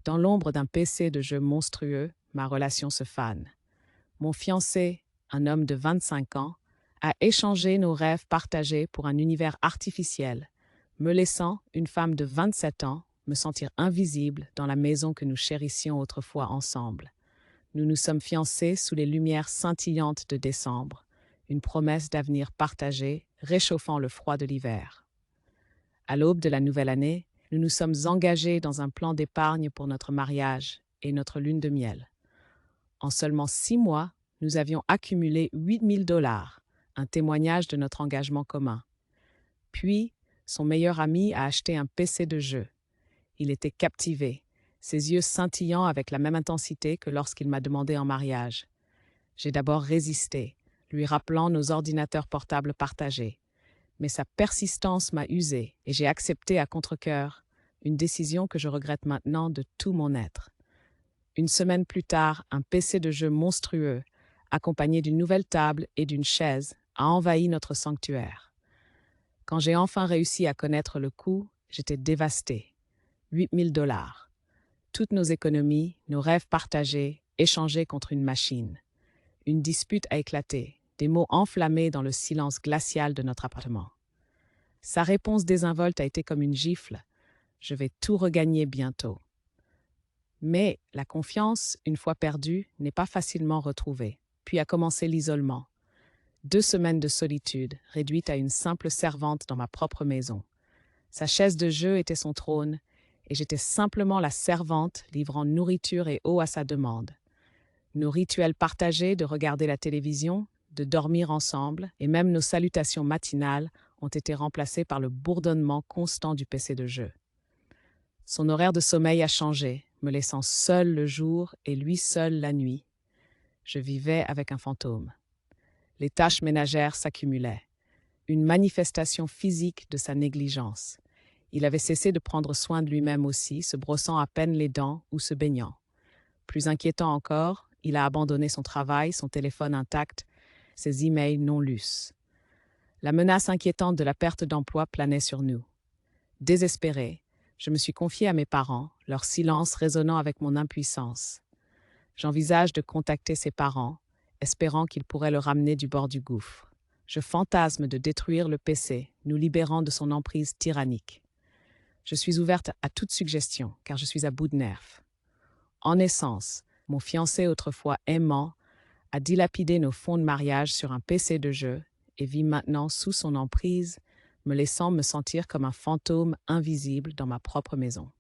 Dans l'ombre d'un PC de jeu monstrueux, ma relation se fane. Mon fiancé, un homme de 25 ans, a échangé nos rêves partagés pour un univers artificiel, me laissant, une femme de 27 ans, me sentir invisible dans la maison que nous chérissions autrefois ensemble. Nous nous sommes fiancés sous les lumières scintillantes de décembre, une promesse d'avenir partagé, réchauffant le froid de l'hiver. À l'aube de la nouvelle année, nous nous sommes engagés dans un plan d'épargne pour notre mariage et notre lune de miel. En seulement 6 mois, nous avions accumulé 8 000 $, un témoignage de notre engagement commun. Puis, son meilleur ami a acheté un PC de jeu. Il était captivé, ses yeux scintillant avec la même intensité que lorsqu'il m'a demandé en mariage. J'ai d'abord résisté, lui rappelant nos ordinateurs portables partagés. Mais sa persistance m'a usé et j'ai accepté à contre-cœur, une décision que je regrette maintenant de tout mon être. Une semaine plus tard, un PC de jeu monstrueux, accompagné d'une nouvelle table et d'une chaise, a envahi notre sanctuaire. Quand j'ai enfin réussi à connaître le coût, j'étais dévastée. 8 000 $. Toutes nos économies, nos rêves partagés, échangés contre une machine. Une dispute a éclaté, des mots enflammés dans le silence glacial de notre appartement. Sa réponse désinvolte a été comme une gifle. Je vais tout regagner bientôt. Mais la confiance, une fois perdue, n'est pas facilement retrouvée. Puis a commencé l'isolement. 2 semaines de solitude, réduite à une simple servante dans ma propre maison. Sa chaise de jeu était son trône, et j'étais simplement la servante livrant nourriture et eau à sa demande. Nos rituels partagés de regarder la télévision, de dormir ensemble, et même nos salutations matinales ont été remplacés par le bourdonnement constant du PC de jeu. Son horaire de sommeil a changé, me laissant seule le jour et lui seul la nuit. Je vivais avec un fantôme. Les tâches ménagères s'accumulaient. Une manifestation physique de sa négligence. Il avait cessé de prendre soin de lui-même aussi, se brossant à peine les dents ou se baignant. Plus inquiétant encore, il a abandonné son travail, son téléphone intact, ses emails non lus. La menace inquiétante de la perte d'emploi planait sur nous. Désespérée, je me suis confiée à mes parents, leur silence résonnant avec mon impuissance. J'envisage de contacter ses parents, espérant qu'ils pourraient le ramener du bord du gouffre. Je fantasme de détruire le PC, nous libérant de son emprise tyrannique. Je suis ouverte à toute suggestion, car je suis à bout de nerfs. En essence, mon fiancé autrefois aimant a dilapidé nos fonds de mariage sur un PC de jeu et vit maintenant sous son emprise, me laissant me sentir comme un fantôme invisible dans ma propre maison.